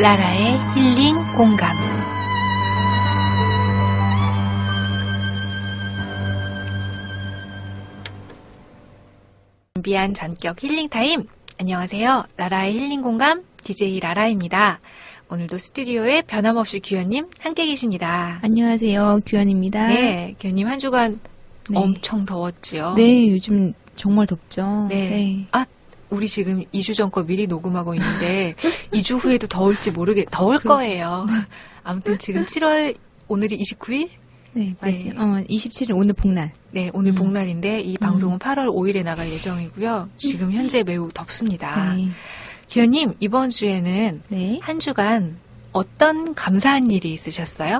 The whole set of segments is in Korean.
라라의 힐링 공감. 준비한 전격 힐링 타임. 안녕하세요. 라라의 힐링 공감 DJ 라라입니다. 오늘도 스튜디오에 변함없이 규현님 함께 계십니다. 안녕하세요. 규현입니다. 네, 규현님 한 주간 엄청 더웠지요? 네, 요즘 정말 덥죠. 네. 아, 우리 지금 2주 전 거 미리 녹음하고 있는데 2주 후에도 더울지 더울 거예요. 아무튼 지금 7월 오늘이 29일? 네, 맞아요. 27일 오늘 복날. 네, 오늘 복날인데 이 방송은 8월 5일에 나갈 예정이고요. 지금 현재 매우 덥습니다. 네. 규현님, 이번 주에는 한 주간 어떤 감사한 일이 있으셨어요?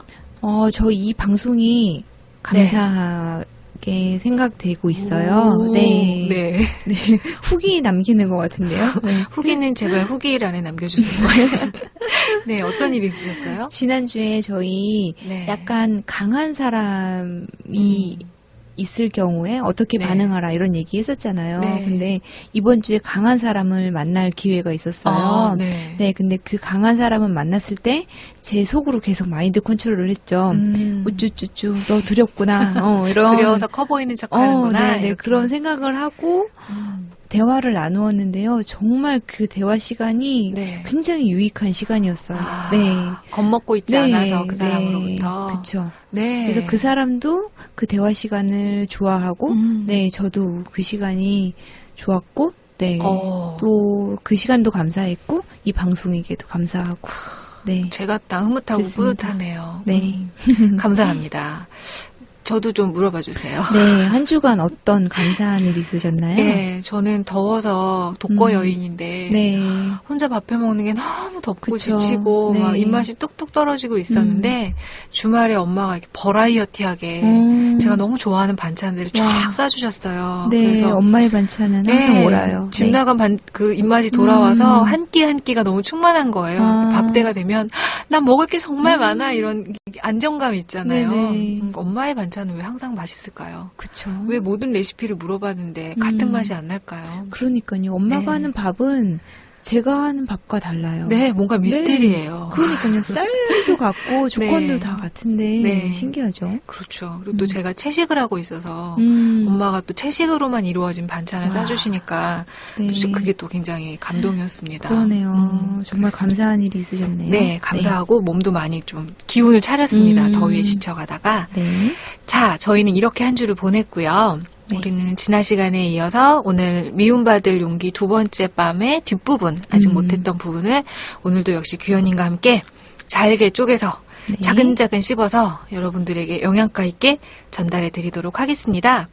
저 이 방송이 감사하게 생각되고 있어요. 네. 후기 남기는 것 같은데요. 네. 후기는 제발 후기란에 남겨주세요. 네, 어떤 일이 있으셨어요? 지난주에 저희 약간 강한 사람이 있을 경우에 어떻게 반응하라 이런 얘기 했었잖아요. 근데 이번 주에 강한 사람을 만날 기회가 있었어요. 네, 근데 그 강한 사람을 만났을 때 제 속으로 계속 마인드 컨트롤을 했죠. 우쭈쭈쭈, 너 두렵구나. 이런. 두려워서 커 보이는 척 하는구나. 네, 그런 생각을 하고 대화를 나누었는데요. 정말 그 대화 시간이 굉장히 유익한 시간이었어요. 겁먹고 있지 않아서 그 사람으로부터. 그렇죠. 그래서 그 사람도 그 대화 시간을 좋아하고, 저도 그 시간이 좋았고, 또 그 시간도 감사했고, 이 방송에게도 감사하고. 제가 다 흐뭇하고 뿌듯하네요. 감사합니다. 저도 좀 물어봐 주세요. 네, 한 주간 어떤 감사한 일 있으셨나요? 네, 저는 더워서 독거 여인인데 혼자 밥 해 먹는 게 너무 덥고 지치고 막 입맛이 뚝뚝 떨어지고 있었는데 주말에 엄마가 이렇게 버라이어티하게 제가 너무 좋아하는 반찬들을 쫙 싸주셨어요. 그래서 엄마의 반찬은 항상 오라요. 집 나간 그 입맛이 돌아와서 한 끼 한 끼가 너무 충만한 거예요. 밥 때가 되면 난 먹을 게 정말 많아 이런 안정감 있잖아요. 엄마의 반찬은 왜 항상 맛있을까요? 그쵸. 왜 모든 레시피를 물어봤는데 같은 맛이 안 날까요? 그러니까요. 엄마가 하는 밥은 제가 하는 밥과 달라요. 네, 뭔가 미스테리예요. 그러니까요. 쌀도 같고 조건도 다 같은데 신기하죠. 그렇죠. 그리고 또 제가 채식을 하고 있어서 엄마가 또 채식으로만 이루어진 반찬을 싸주시니까 또 그게 또 굉장히 감동이었습니다. 그러네요. 정말 감사한 일이 있으셨네요. 네, 감사하고 몸도 많이 좀 기운을 차렸습니다. 더위에 지쳐가다가. 자, 저희는 이렇게 한 주를 보냈고요. 우리는 지난 시간에 이어서 오늘 미움받을 용기 두 번째 밤의 뒷부분, 아직 못했던 부분을 오늘도 역시 규현님과 함께 잘게 쪼개서 차근차근 씹어서 여러분들에게 영양가 있게 전달해 드리도록 하겠습니다.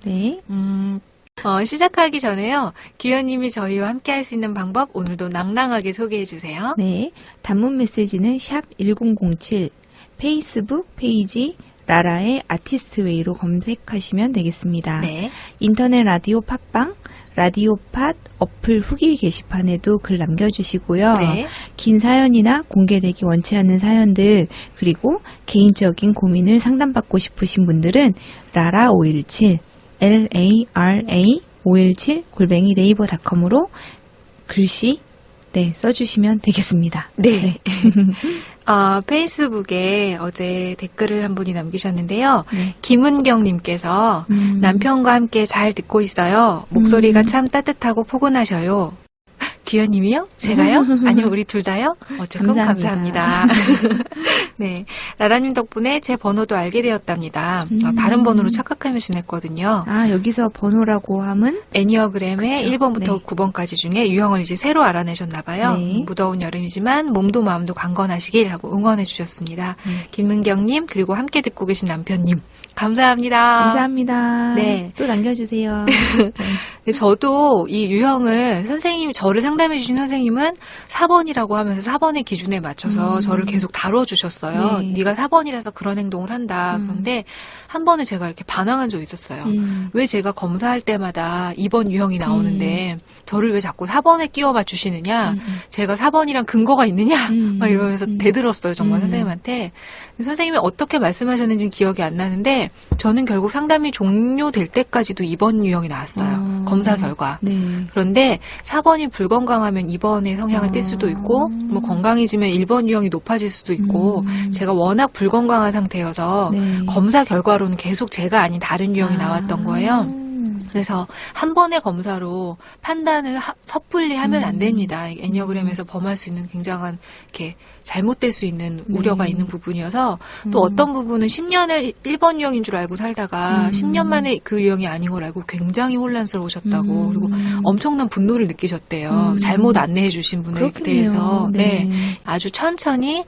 시작하기 전에요. 규현님이 저희와 함께 할 수 있는 방법 오늘도 낭낭하게 소개해 주세요. 네, 단문 메시지는 샵 1007, 페이스북 페이지 라라의 아티스트웨이로 검색하시면 되겠습니다. 인터넷 라디오 팟빵, 라디오 팟 어플 후기 게시판에도 글 남겨주시고요. 긴 사연이나 공개되기 원치 않는 사연들, 그리고 개인적인 고민을 상담받고 싶으신 분들은 라라517, LARA517 @네이버닷컴으로 글씨 써주시면 되겠습니다. 페이스북에 어제 댓글을 한 분이 남기셨는데요. 김은경님께서 남편과 함께 잘 듣고 있어요. 목소리가 참 따뜻하고 포근하셔요. 규현님이요? 제가요? 아니면 우리 둘 다요? 어쨌건 감사합니다. 네, 라라님 덕분에 제 번호도 알게 되었답니다. 다른 번호로 착각하며 지냈거든요. 여기서 번호라고 함은? 애니어그램의 1번부터 9번까지 중에 유형을 이제 새로 알아내셨나 봐요. 무더운 여름이지만 몸도 마음도 강건하시길 하고 응원해 주셨습니다. 김은경님, 그리고 함께 듣고 계신 남편님, 감사합니다. 감사합니다. 또 남겨주세요. 저도 이 유형을 선생님이 저를 상담해 주신 선생님은 4번이라고 하면서 4번의 기준에 맞춰서 저를 계속 다뤄주셨어요. 네가 4번이라서 그런 행동을 한다. 그런데 한 번은 제가 이렇게 반항한 적이 있었어요. 왜 제가 검사할 때마다 2번 유형이 나오는데 저를 왜 자꾸 4번에 끼워 맞추시느냐. 제가 4번이랑 근거가 있느냐. 막 이러면서 대들었어요. 정말 선생님한테. 선생님이 어떻게 말씀하셨는지는 기억이 안 나는데 저는 결국 상담이 종료될 때까지도 2번 유형이 나왔어요. 검사 결과. 그런데 4번이 불건강하면 2번의 성향을 띌 수도 있고 뭐 건강해지면 1번 유형이 높아질 수도 있고 제가 워낙 불건강한 상태여서 검사 결과로는 계속 제가 아닌 다른 유형이 나왔던 거예요. 그래서 한 번의 검사로 판단을 섣불리 하면 안 됩니다. 애니어그램에서 범할 수 있는 굉장한 이렇게 잘못될 수 있는 우려가 있는 부분이어서 또 어떤 부분은 10년을 1번 유형인 줄 알고 살다가 10년 만에 그 유형이 아닌 걸 알고 굉장히 혼란스러우셨다고 그리고 엄청난 분노를 느끼셨대요. 잘못 안내해 주신 분에 대해서 아주 천천히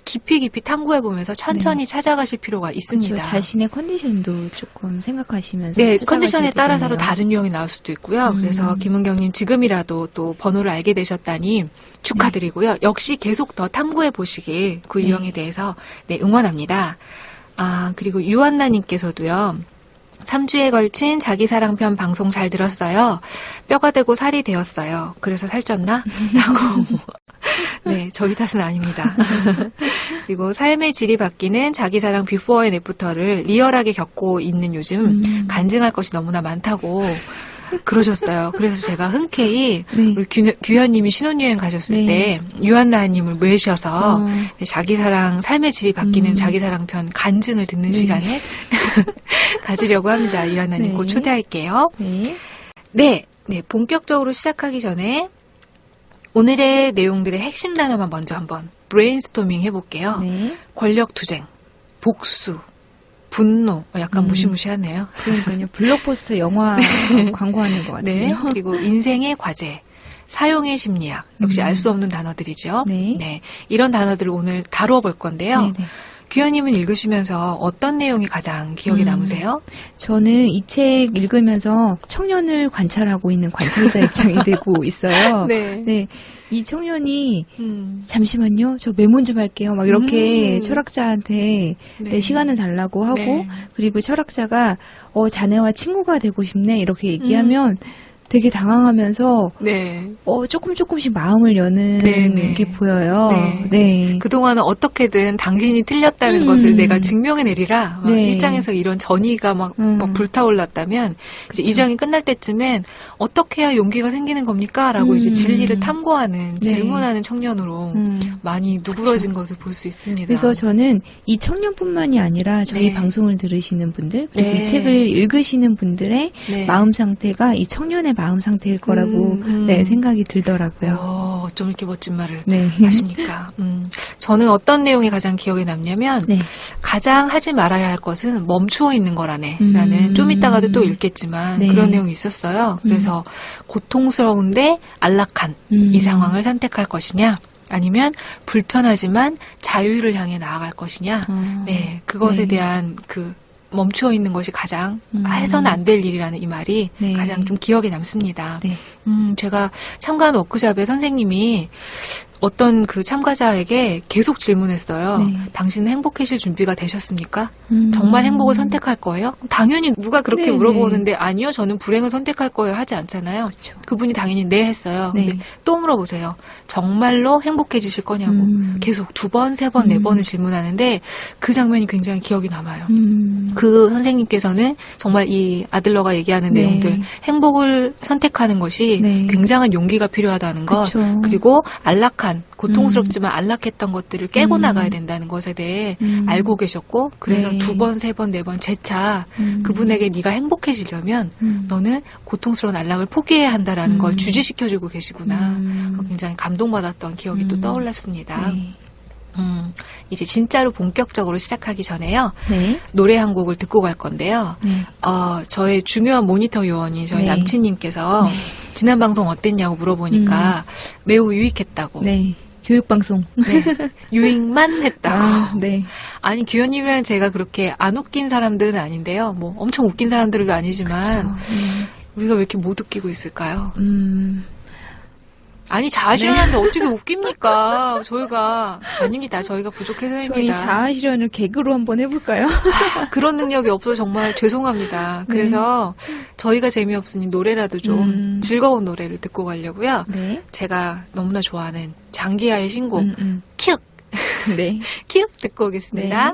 깊이 탐구해보면서 천천히 찾아가실 필요가 있습니다. 그렇죠. 자신의 컨디션도 조금 생각하시면서 컨디션에 따라서도 다른 유형이 나올 수도 있고요. 그래서 김은경님 지금이라도 또 번호를 알게 되셨다니 축하드리고요. 역시 계속 더 탐구해보시길 그 유형에 대해서 응원합니다. 그리고 유한나님께서도요. 3주에 걸친 자기사랑편 방송 잘 들었어요. 뼈가 되고 살이 되었어요. 그래서 살쪘나? 라고. 네, 저희 탓은 아닙니다. 그리고 삶의 질이 바뀌는 자기사랑 비포 앤 애프터를 리얼하게 겪고 있는 요즘 간증할 것이 너무나 많다고 그러셨어요. 그래서 제가 흔쾌히 우리 규현님이 신혼여행 가셨을 때 유한나님을 모셔서 자기사랑 삶의 질이 바뀌는 자기사랑편 간증을 듣는 시간을 가지려고 합니다. 유한나님 곧 초대할게요. 네, 본격적으로 시작하기 전에 오늘의 내용들의 핵심 단어만 먼저 한번 브레인스토밍 해볼게요. 권력투쟁, 복수, 분노, 약간 무시무시하네요. 그러니까요. 블록버스터 영화 광고하는 것 같아요. 그리고 인생의 과제, 사용의 심리학, 역시 알 수 없는 단어들이죠. 이런 단어들을 오늘 다루어 볼 건데요. 규현님은 읽으시면서 어떤 내용이 가장 기억에 남으세요? 저는 이 책 읽으면서 청년을 관찰하고 있는 관찰자 입장이 되고 있어요. 이 청년이 잠시만요, 저 메모 좀 할게요. 막 이렇게 철학자한테 시간을 달라고 하고 그리고 철학자가 자네와 친구가 되고 싶네 이렇게 얘기하면 되게 당황하면서 조금씩 마음을 여는 게 보여요. 그동안은 어떻게든 당신이 틀렸다는 것을 내가 증명해 내리라. 일장에서 이런 전의가 막 불타올랐다면 이제 2장이 끝날 때쯤엔 어떻게 해야 용기가 생기는 겁니까? 라고 이제 진리를 탐구하는 질문하는 청년으로 많이 누그러진 것을 볼 수 있습니다. 그래서 저는 이 청년뿐만이 아니라 저희 방송을 들으시는 분들 그리고 이 책을 읽으시는 분들의 마음 상태가 이 청년의 마음 상태일 거라고 생각이 들더라고요. 어쩜 이렇게 멋진 말을 하십니까? 저는 어떤 내용이 가장 기억에 남냐면 가장 하지 말아야 할 것은 멈추어 있는 거라네 라는 좀 이따가도 또 읽겠지만 그런 내용이 있었어요. 그래서 고통스러운데 안락한 이 상황을 선택할 것이냐 아니면 불편하지만 자유를 향해 나아갈 것이냐 그것에 대한 멈추어 있는 것이 가장 해서는 안 될 일이라는 이 말이 가장 좀 기억에 남습니다. 제가 참가한 워크숍에 선생님이 어떤 그 참가자에게 계속 질문했어요. 당신은 행복해질 준비가 되셨습니까? 정말 행복을 선택할 거예요? 당연히 누가 그렇게 물어보는데 아니요, 저는 불행을 선택할 거예요 하지 않잖아요. 그쵸. 그분이 당연히 네 했어요. 근데 또 물어보세요. 정말로 행복해지실 거냐고. 계속 2번, 3번, 4번을 질문하는데 그 장면이 굉장히 기억이 남아요. 그 선생님께서는 정말 이 아들러가 얘기하는 내용들, 행복을 선택하는 것이 굉장한 용기가 필요하다는 것, 그리고 안락한 고통스럽지만 안락했던 것들을 깨고 나가야 된다는 것에 대해 알고 계셨고 그래서 2번, 3번, 4번 재차 그분에게 네가 행복해지려면 너는 고통스러운 안락을 포기해야 한다라는 걸 주지시켜주고 계시구나. 굉장히 감동받았던 기억이 또 떠올랐습니다. 이제 진짜로 본격적으로 시작하기 전에요. 노래 한 곡을 듣고 갈 건데요. 저의 중요한 모니터 요원이 저희 남친님께서 지난 방송 어땠냐고 물어보니까 매우 유익했다고. 교육방송. 유익만 했다고. 아니, 규현님이랑 제가 그렇게 안 웃긴 사람들은 아닌데요. 뭐 엄청 웃긴 사람들도 아니지만 우리가 왜 이렇게 못 웃기고 있을까요? 아니, 자아실현하는데 어떻게 웃깁니까? 저희가 아닙니다. 저희가 부족해서입니다. 저희 자아실현을 개그로 한번 해볼까요? 그런 능력이 없어서 정말 죄송합니다. 그래서 저희가 재미없으니 노래라도 좀 즐거운 노래를 듣고 가려고요. 제가 너무나 좋아하는 장기하의 신곡 큐! 큐! 듣고 오겠습니다.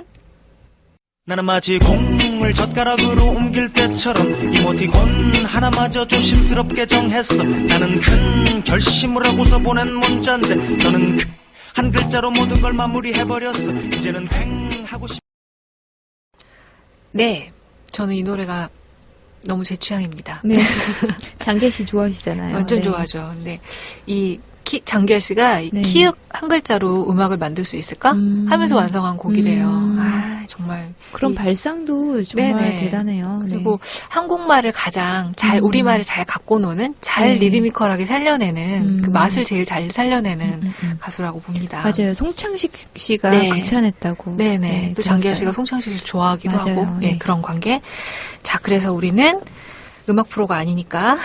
나는 마치 콩을 그림을 젓가락으로 옮길 때처럼 이모티콘 하나마저 조심스럽게 정했어. 나는 큰 결심을 하고서 보낸 문자인데 너는 한 글자로 모든 걸 마무리해버렸어. 이제는 횡 하고 싶... 네, 저는 이 노래가 너무 제 취향입니다. 네. 장계 씨 좋아하시잖아요. 완전 네. 좋아하죠. 근데 이 장기하 씨가 네. 키읔 한 글자로 음악을 만들 수 있을까? 하면서 완성한 곡이래요. 아, 정말. 그런 발상도 정말 네네. 대단해요. 그리고 한국말을 가장 잘, 우리말을 잘 갖고 노는, 잘 네. 리드미컬하게 살려내는, 그 맛을 제일 잘 살려내는 가수라고 봅니다. 맞아요. 송창식 씨가 네. 극찬했다고. 네네. 네, 또 장기하 들었어요. 씨가 송창식 씨 좋아하기도 맞아요. 하고, 네. 그런 관계. 자, 그래서 우리는 음악 프로가 아니니까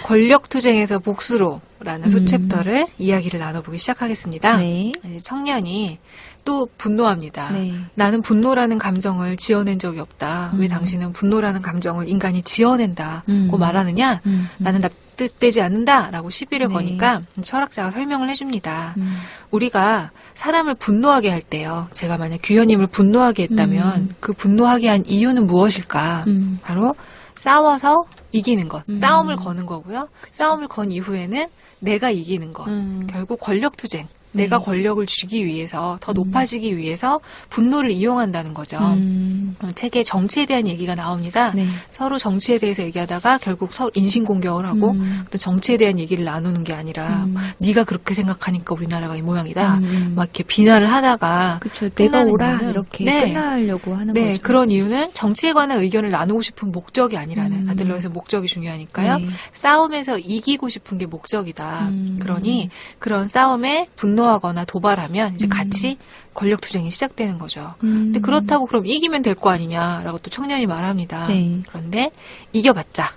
권력투쟁에서 복수로라는 소챕터를 이야기를 나눠보기 시작하겠습니다. 네. 이제 청년이 또 분노합니다. 네. 나는 분노라는 감정을 지어낸 적이 없다. 왜 당신은 분노라는 감정을 인간이 지어낸다고 말하느냐? 나는 납득되지 않는다라고 시비를 네. 거니까 철학자가 설명을 해줍니다. 우리가 사람을 분노하게 할 때요. 제가 만약 규현님을 분노하게 했다면 그 분노하게 한 이유는 무엇일까? 바로 싸워서 이기는 것. 싸움을 거는 거고요. 싸움을 건 이후에는 내가 이기는 것. 결국 권력투쟁. 내가 권력을 쥐기 위해서 더 높아지기 위해서 분노를 이용한다는 거죠. 책에 정치에 대한 얘기가 나옵니다. 네. 서로 정치에 대해서 얘기하다가 결국 서로 인신공격을 하고 또 정치에 대한 얘기를 나누는 게 아니라 네가 그렇게 생각하니까 우리나라가 이 모양이다. 막 이렇게 비난을 하다가 그렇죠. 내가 끝나는 오라 이유는 이렇게 네. 끝나려고 하는 네, 거죠. 그런 이유는 정치에 관한 의견을 나누고 싶은 목적이 아니라는 아들러에서 목적이 중요하니까요. 네. 싸움에서 이기고 싶은 게 목적이다. 그러니 그런 싸움에 분노하거나 도발하면 이제 같이 권력 투쟁이 시작되는 거죠. 근데 그렇다고 그럼 이기면 될 거 아니냐라고 또 청년이 말합니다. 네. 그런데 이겨봤자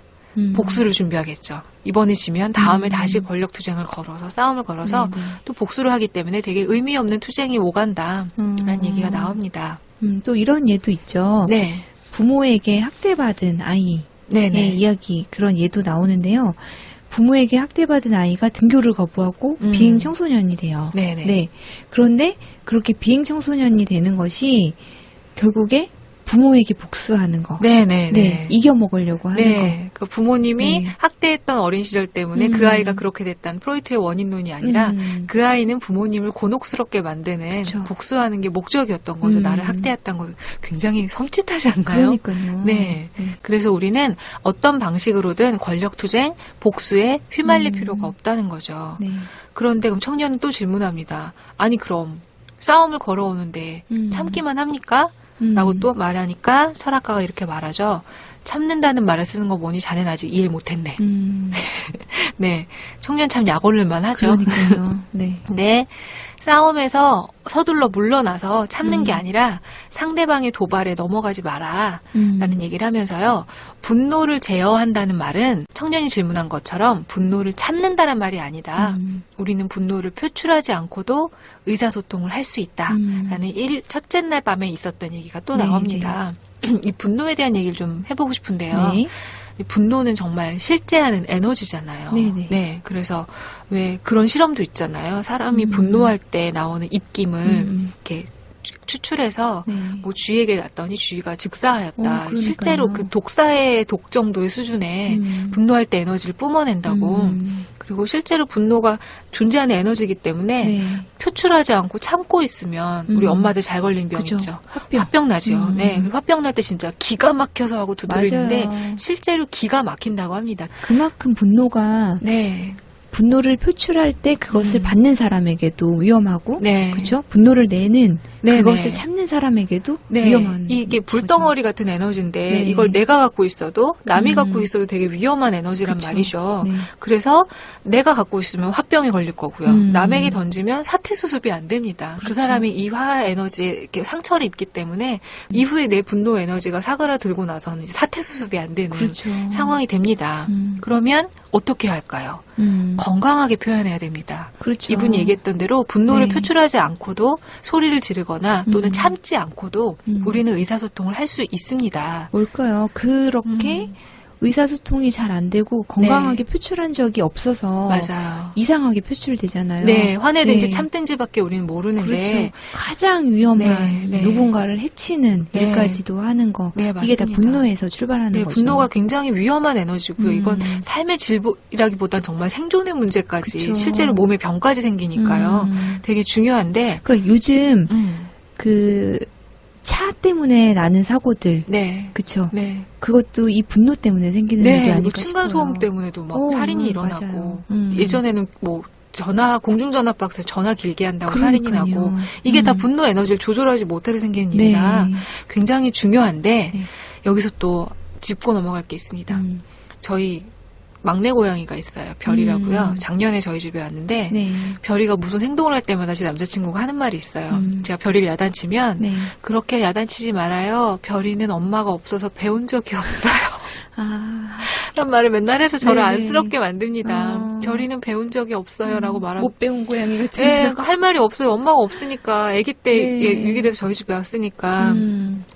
복수를 준비하겠죠. 이번에 지면 다음에 다시 권력 투쟁을 걸어서 싸움을 걸어서 또 복수를 하기 때문에 되게 의미 없는 투쟁이 오간다라는 얘기가 나옵니다. 또 이런 예도 있죠. 네. 부모에게 학대받은 아이의 네네. 이야기 그런 예도 나오는데요. 부모에게 학대받은 아이가 등교를 거부하고 비행 청소년이 돼요. 네네. 네. 그런데 그렇게 비행 청소년이 되는 것이 결국에 부모에게 복수하는 거. 네네. 네. 이겨먹으려고 하는 네. 그 부모님이 네. 학대했던 어린 시절 때문에 그 아이가 그렇게 됐다는 프로이트의 원인론이 아니라 그 아이는 부모님을 곤혹스럽게 만드는 그쵸. 복수하는 게 목적이었던 거죠. 나를 학대했던 거 굉장히 섬찟하지 않나요? 그러니까요. 네. 그래서 우리는 어떤 방식으로든 권력투쟁, 복수에 휘말릴 필요가 없다는 거죠. 네. 그런데 그럼 청년은 또 질문합니다. 아니 그럼 싸움을 걸어오는데 참기만 합니까? 라고 또 말하니까 철학가가 이렇게 말하죠. 참는다는 말을 쓰는 거 보니 자네는 아직 이해를 못했네. 네, 청년 참 약올릴만 하죠. 그러니까요. 네. 네, 싸움에서 서둘러 물러나서 참는 게 아니라 상대방의 도발에 넘어가지 마라 라는 얘기를 하면서요. 분노를 제어한다는 말은 청년이 질문한 것처럼 분노를 참는다는 말이 아니다. 우리는 분노를 표출하지 않고도 의사소통을 할 수 있다 라는 첫째 날 밤에 있었던 얘기가 또 네, 나옵니다. 이 분노에 대한 얘기를 좀 해보고 싶은데요. 네. 이 분노는 정말 실제하는 에너지잖아요. 네네. 네, 그래서 왜 그런 실험도 있잖아요. 사람이 분노할 때 나오는 입김을 이렇게 추출해서 네. 뭐 쥐에게 놨더니 쥐가 즉사하였다. 그러니까요. 실제로 그 독사의 독 정도의 수준에 분노할 때 에너지를 뿜어낸다고. 그리고 실제로 분노가 존재하는 에너지이기 때문에 네. 표출하지 않고 참고 있으면 우리 엄마들 잘 걸린 병 그죠. 있죠. 화병. 화병 나죠. 네, 화병 날 때 진짜 기가 막혀서 하고 두드리는데 맞아요. 실제로 기가 막힌다고 합니다. 그만큼 분노가 네, 분노를 표출할 때 그것을 받는 사람에게도 위험하고 네. 그렇죠? 분노를 내는 네, 그것을 네. 참는 사람에게도 네, 위험한 이게 불덩어리 같은 에너지인데 네. 이걸 내가 갖고 있어도 남이 갖고 있어도 되게 위험한 에너지란 그쵸. 말이죠. 네. 그래서 내가 갖고 있으면 화병이 걸릴 거고요. 음. 남에게 던지면 사태 수습이 안 됩니다. 그 사람이 이 화 에너지에 이렇게 상처를 입기 때문에 이후에 내 분노 에너지가 사그라들고 나서는 이제 사태 수습이 안 되는 그렇죠. 상황이 됩니다. 그러면 어떻게 할까요? 건강하게 표현해야 됩니다. 그렇죠. 이분이 얘기했던 대로 분노를 네. 표출하지 않고도 소리를 지르거나 또는 참지 않고도 우리는 의사소통을 할 수 있습니다. 뭘까요? 그렇게 의사소통이 잘 안 되고 건강하게 표출한 적이 없어서 맞아요. 이상하게 표출되잖아요. 네, 화내든지 네. 참든지밖에 우리는 모르는데 그렇죠. 가장 위험한 네. 누군가를 해치는 네. 일까지도 하는 거. 네, 이게 다 맞습니다. 분노에서 출발하는 네, 거죠. 분노가 굉장히 위험한 에너지고요. 이건 음. 삶의 질이라기보단 정말 생존의 문제까지 그쵸. 실제로 몸에 병까지 생기니까요. 되게 중요한데 그러니까 요즘 그 차 때문에 나는 사고들, 네. 그쵸? 네. 그것도 이 분노 때문에 생기는 일이 네, 아닐까 뭐 층간소음 싶어요. 때문에도 막 살인이 일어나고 맞아요. 예전에는 뭐 공중전화 박스에 전화 길게 한다고 그러니까요. 살인이 나고 이게 다 분노 에너지를 조절하지 못해서 생기는 네. 일이라 굉장히 중요한데 네. 여기서 또 짚고 넘어갈 게 있습니다. 저희 막내 고양이가 있어요. 별이라고요. 작년에 저희 집에 왔는데 네. 별이가 무슨 행동을 할 때마다 제 남자친구가 하는 말이 있어요. 제가 별이를 야단치면 네. 그렇게 야단치지 말아요. 별이는 엄마가 없어서 배운 적이 없어요. 란 말을 맨날 해서 저를 네네. 안쓰럽게 만듭니다. 별이는 배운 적이 없어요. 라고 말하고. 못 배운 고양이 같은. 네, 할 말이 없어요. 엄마가 없으니까. 아기 때 네. 유기돼서 저희 집에 왔으니까.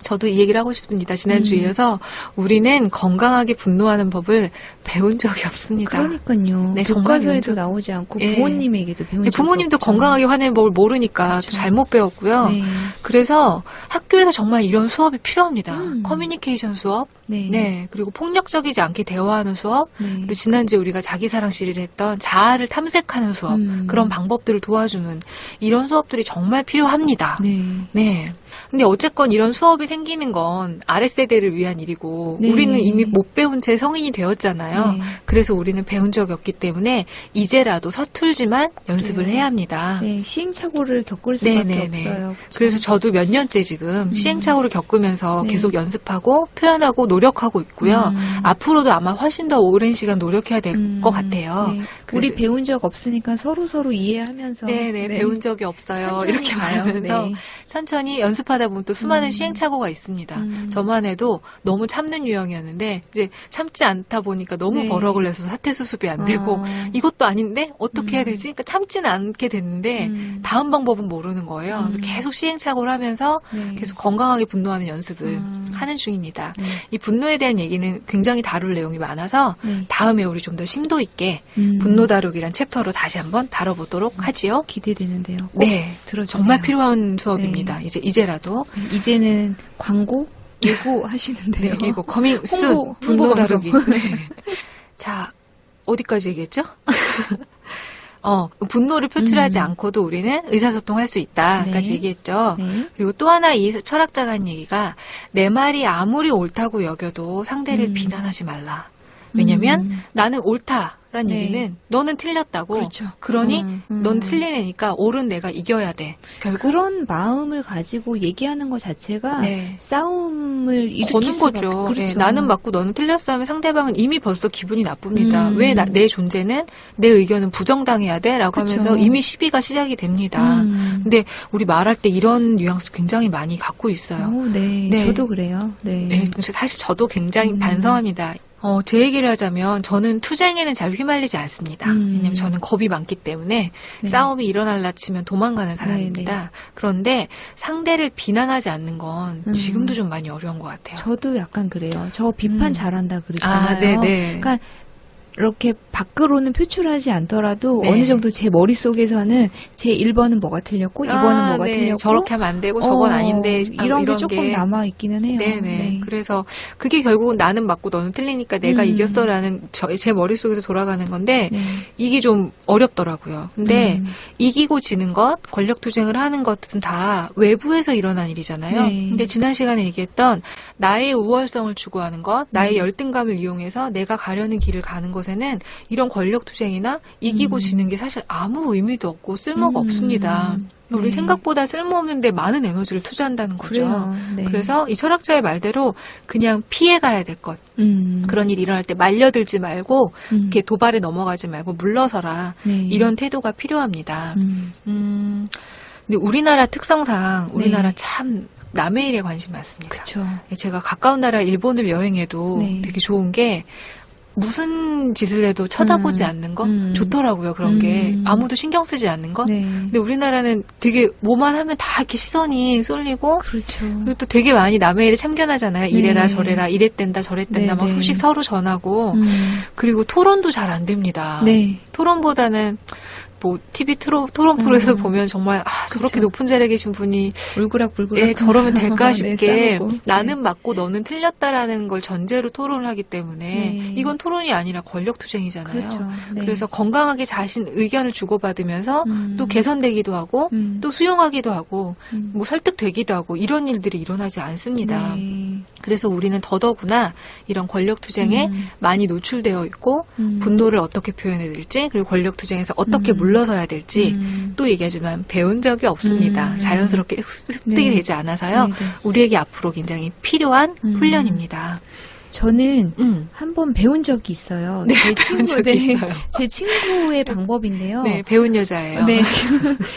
저도 이 얘기를 하고 싶습니다. 지난주에 이어서 우리는 건강하게 분노하는 법을 배운 적이 없습니다. 그러니까요. 네, 정말 배운 교과서에도 적- 나오지 않고 예. 부모님에게도 배운 네, 적이 부모님도 없죠. 건강하게 화내는 법을 모르니까 그렇죠. 또 잘못 배웠고요. 네. 그래서 학교에서 정말 이런 수업이 필요합니다. 커뮤니케이션 수업, 네. 네, 그리고 폭력적이지 않게 대화하는 수업, 네. 그리고 지난주에 우리가 자기사랑 시리즈 했던 자아를 탐색하는 수업, 그런 방법들을 도와주는 이런 수업들이 정말 필요합니다. 네. 네. 근데 어쨌건 이런 수업이 생기는 건 아랫세대를 위한 일이고 네. 우리는 이미 못 배운 채 성인이 되었잖아요. 네. 그래서 우리는 배운 적이 없기 때문에 이제라도 서툴지만 연습을 네. 해야 합니다. 네, 시행착오를 겪을 수밖에 네네네. 없어요. 그쵸? 그래서 저도 몇 년째 지금 시행착오를 겪으면서 네. 계속 연습하고 표현하고 노력하고 있고요. 앞으로도 아마 훨씬 더 오랜 시간 노력해야 될 것 같아요. 네. 그래서- 우리 배운 적 없으니까 서로 이해하면서 네네, 배운 적이 없어요. 천천히 이렇게 가요. 말하면서 네. 천천히 연습하다 보면 또 수많은 시행착오가 있습니다. 저만 해도 너무 참는 유형이었는데 이제 참지 않다 보니까 너무 네. 버럭을 내서 사태 수습이 안 되고 이것도 아닌데 어떻게 해야 되지? 그러니까 참지는 않게 됐는데 다음 방법은 모르는 거예요. 그래서 계속 시행착오를 하면서 네. 계속 건강하게 분노하는 연습을 하는 중입니다. 이 분노에 대한 얘기는 굉장히 다룰 내용이 많아서 네. 다음에 우리 좀 더 심도 있게 분노 다루기란 챕터로 다시 한번 다뤄보도록 하지요. 기대되는데요. 꼭 네, 들어주세요. 정말 필요한 수업입니다. 이제라도 이제는 광고 예고 하시는데요. 네, 이거 커밍 순 홍보 분노 방송. 다루기. 네. 자, 어디까지 얘기했죠? 분노를 표출하지 않고도 우리는 의사소통할 수 있다까지 네. 얘기했죠. 네. 그리고 또 하나 이 철학자가 한 얘기가 내 말이 아무리 옳다고 여겨도 상대를 비난하지 말라. 왜냐면 나는 옳다라는 네. 얘기는 너는 틀렸다고. 그렇죠. 그러니 넌 틀린 애니까 옳은 내가 이겨야 돼. 결국 그런 마음을 가지고 얘기하는 것 자체가 네. 싸움을 일으킬 거는 수밖에 거죠. 그렇죠. 네, 나는 맞고 너는 틀렸어 하면 상대방은 이미 벌써 기분이 나쁩니다. 왜 음. 내 존재는 내 의견은 부정당해야 돼? 라고 그쵸. 하면서 이미 시비가 시작이 됩니다. 근데 우리 말할 때 이런 뉘앙스 굉장히 많이 갖고 있어요. 네. 네. 저도 그래요. 네. 네, 그래서 사실 저도 굉장히 반성합니다. 제 얘기를 하자면 저는 투쟁에는 잘 휘말리지 않습니다. 왜냐면 저는 겁이 많기 때문에 네. 싸움이 일어날라 치면 도망가는 사람입니다. 그런데 상대를 비난하지 않는 건 지금도 좀 많이 어려운 것 같아요. 저도 약간 그래요. 저 비판 잘한다 그랬잖아요. 네네. 그러니까 이렇게 밖으로는 표출하지 않더라도 네. 어느 정도 제 머릿속에서는 제 1번은 뭐가 틀렸고 2번은 뭐가 네. 틀렸고 저렇게 하면 안 되고 저건 아닌데 이런 게 조금 남아 있기는 해요. 네네. 네. 그래서 그게 결국은 나는 맞고 너는 틀리니까 내가 이겼어라는 제 머릿속에서 돌아가는 건데 네. 이게 좀 어렵더라고요. 근데 이기고 지는 것, 권력투쟁을 하는 것은 다 외부에서 일어난 일이잖아요. 네. 근데 지난 시간에 얘기했던 나의 우월성을 추구하는 것, 나의 열등감을 이용해서 내가 가려는 길을 가는 것에는 이런 권력투쟁이나 이기고 지는 게 사실 아무 의미도 없고 쓸모가 없습니다. 우리 네. 생각보다 쓸모없는데 많은 에너지를 투자한다는 거죠. 그래요. 네. 그래서 이 철학자의 말대로 그냥 피해가야 될 것. 그런 일이 일어날 때 말려들지 말고 이렇게 도발에 넘어가지 말고 물러서라. 네. 이런 태도가 필요합니다. 근데 우리나라 특성상 우리나라 네. 참 남의 일에 관심 많습니다. 그렇죠. 제가 가까운 나라 일본을 여행해도 네. 되게 좋은 게 무슨 짓을 해도 쳐다보지 않는 거 좋더라고요. 그런 게 아무도 신경 쓰지 않는 것. 네. 근데 우리나라는 되게 뭐만 하면 다 이렇게 시선이 쏠리고 그렇죠. 그리고 또 되게 많이 남의 일에 참견하잖아요. 이래라 네. 저래라 이랬댄다 저랬댄다 네, 막 네. 소식 서로 전하고 그리고 토론도 잘 안 됩니다. 네. 토론보다는 뭐 TV 토론 프로에서 보면 정말 저렇게 그쵸. 높은 자리에 계신 분이 울그락불그락. 예, 저러면 될까 싶게 네, 싸우고. 나는 맞고 너는 틀렸다라는 걸 전제로 토론을 하기 때문에 네. 이건 토론이 아니라 권력투쟁이잖아요. 그렇죠. 네. 그래서 건강하게 자신 의견을 주고받으면서 또 개선되기도 하고 또 수용하기도 하고 뭐 설득되기도 하고 이런 일들이 일어나지 않습니다. 네. 그래서 우리는 더더구나 이런 권력투쟁에 많이 노출되어 있고 분노를 어떻게 표현해야 될지 그리고 권력투쟁에서 어떻게 물러서야 될지 또 얘기하지만 배운 적이 없습니다. 자연스럽게 습득이 네. 되지 않아서요. 네, 네. 우리에게 앞으로 굉장히 필요한 훈련입니다. 저는 한번 배운 적이 있어요. 네, 제 배운 적이 있어요. 제 친구의 방법인데요. 네, 배운 여자예요. 네.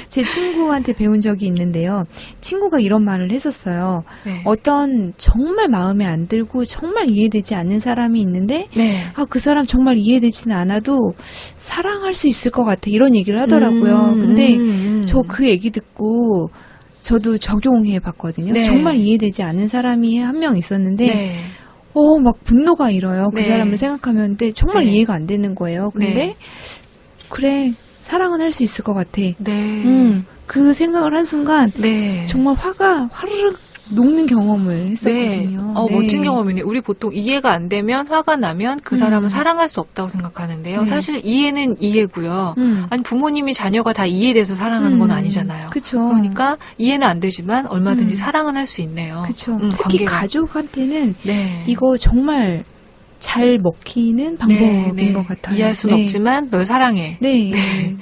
제 친구한테 배운 적이 있는데요. 친구가 이런 말을 했었어요. 네. 어떤 정말 마음에 안 들고 정말 이해되지 않는 사람이 있는데 네. 그 사람 정말 이해되지는 않아도 사랑할 수 있을 것 같아. 이런 얘기를 하더라고요. 근데 저 그 얘기 듣고 저도 적용해 봤거든요. 네. 정말 이해되지 않는 사람이 한 명 있었는데 네. 막 분노가 일어요. 그 네. 사람을 생각하면. 근데 정말 네. 이해가 안 되는 거예요. 근데 네. 그래, 사랑은 할 수 있을 것 같아. 네. 그 생각을 한 순간 네. 정말 화가 화르륵 녹는 경험을 했었거든요. 네. 멋진 경험이네요. 우리 보통 이해가 안 되면 화가 나면 그 사람은 사랑할 수 없다고 생각하는데요. 네. 사실 이해는 이해고요. 아니 부모님이 자녀가 다 이해돼서 사랑하는 건 아니잖아요. 그쵸. 그러니까 이해는 안 되지만 얼마든지 사랑은 할 수 있네요. 그쵸. 특히 관계가. 가족한테는 네. 이거 정말 잘 먹히는 방법인 것 같아요. 이해할 수는 네. 없지만 널 사랑해. 네. 네.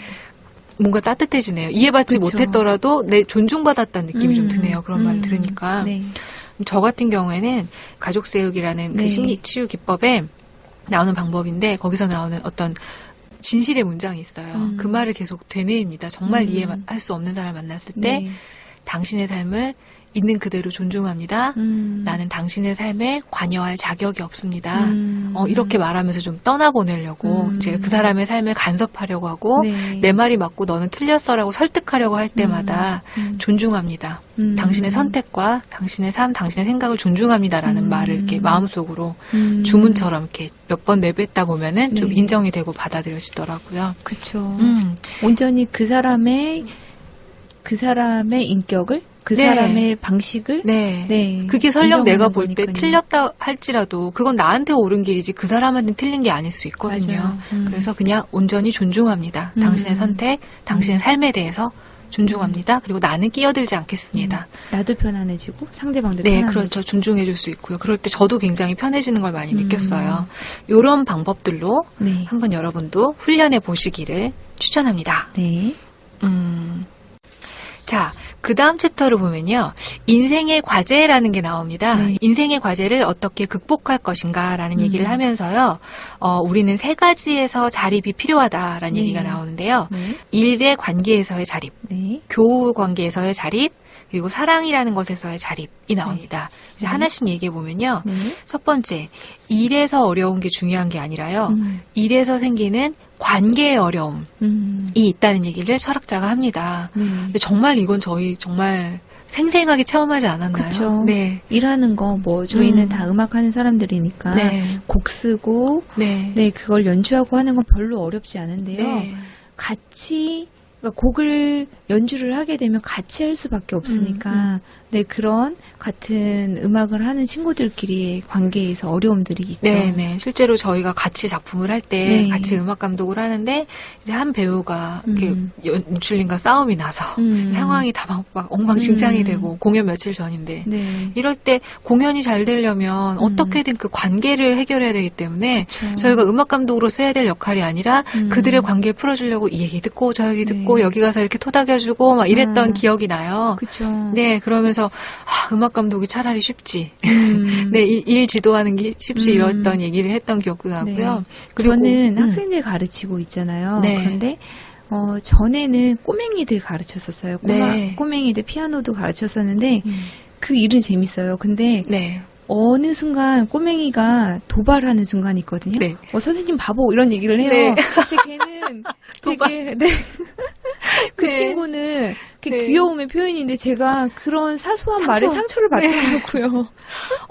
뭔가 따뜻해지네요. 이해받지 그쵸. 못했더라도 내 존중받았다는 느낌이 좀 드네요. 그런 말을 들으니까. 네. 저 같은 경우에는 가족세우기라는 네. 그 심리치유 기법에 나오는 방법인데 거기서 나오는 어떤 진실의 문장이 있어요. 그 말을 계속 되뇌입니다. 정말 이해할 수 없는 사람을 만났을 때 네. 당신의 삶을 있는 그대로 존중합니다. 나는 당신의 삶에 관여할 자격이 없습니다. 이렇게 말하면서 좀 떠나보내려고 제가 그 사람의 삶을 간섭하려고 하고 네. 내 말이 맞고 너는 틀렸어라고 설득하려고 할 때마다 존중합니다. 당신의 선택과 당신의 삶, 당신의 생각을 존중합니다라는 말을 이렇게 마음속으로 주문처럼 이렇게 몇 번 내뱉다 보면은 좀 네. 인정이 되고 받아들여지더라고요. 그쵸. 온전히 그 사람의 인격을, 그 네. 사람의 방식을, 네. 네. 그게 설령 내가 인정하는 볼 때 거니까요. 틀렸다 할지라도 그건 나한테 옳은 길이지 그 사람한테 틀린 게 아닐 수 있거든요. 맞아요. 그래서 그냥 온전히 존중합니다. 당신의 선택, 당신의 삶에 대해서 존중합니다. 그리고 나는 끼어들지 않겠습니다. 나도 편안해지고 상대방도 네, 편안해지고. 그렇죠. 존중해 줄 수 있고요. 그럴 때 저도 굉장히 편해지는 걸 많이 느꼈어요. 이런 방법들로 네. 한번 여러분도 훈련해 보시기를 추천합니다. 네. 자, 그 다음 챕터를 보면요. 인생의 과제라는 게 나옵니다. 네. 인생의 과제를 어떻게 극복할 것인가라는 얘기를 하면서요. 우리는 세 가지에서 자립이 필요하다라는 네. 얘기가 나오는데요. 네. 일의 관계에서의 자립, 네. 교우 관계에서의 자립, 그리고 사랑이라는 것에서의 자립이 나옵니다. 이제 하나씩 얘기해 보면요. 네. 첫 번째, 일에서 어려운 게 중요한 게 아니라요. 일에서 생기는 관계의 어려움이 있다는 얘기를 철학자가 합니다. 네. 근데 정말 이건 저희 정말 생생하게 체험하지 않았나요? 그쵸. 네. 일하는 거, 저희는 다 음악하는 사람들이니까. 네. 곡 쓰고, 네. 네, 그걸 연주하고 하는 건 별로 어렵지 않은데요. 네. 같이, 그러니까 곡을 연주를 하게 되면 같이 할 수밖에 없으니까, 네, 그런 같은 음악을 하는 친구들끼리의 관계에서 어려움들이 있죠. 네, 네. 실제로 저희가 같이 작품을 할 때 네. 같이 음악 감독을 하는데 이제 한 배우가 이렇게 연출님과 싸움이 나서 상황이 다 막 엉망진창이 되고 공연 며칠 전인데 네. 이럴 때 공연이 잘 되려면 어떻게든 그 관계를 해결해야 되기 때문에 그쵸. 저희가 음악 감독으로서 해야 될 역할이 아니라 그들의 관계를 풀어주려고 이 얘기 듣고 저 얘기 듣고 네. 여기 가서 이렇게 토닥여주고 막 이랬던 기억이 나요. 그쵸. 네, 그러면서 음악 감독이 차라리 쉽지. 네, 일 지도하는 게 쉽지 이랬던 얘기를 했던 기억도 나고요. 네. 그리고 저는 학생들 가르치고 있잖아요. 네. 그런데 전에는 꼬맹이들 가르쳤었어요. 네. 꼬맹이들 피아노도 가르쳤었는데 그 일은 재밌어요. 근데 네. 어느 순간 꼬맹이가 도발하는 순간이 있거든요. 네. 선생님 바보 이런 얘기를 해요. 네. 근데 걔는 되게 그 네. 친구는 네. 귀여움의 표현인데 제가 그런 사소한 말에 상처를 받더라고요.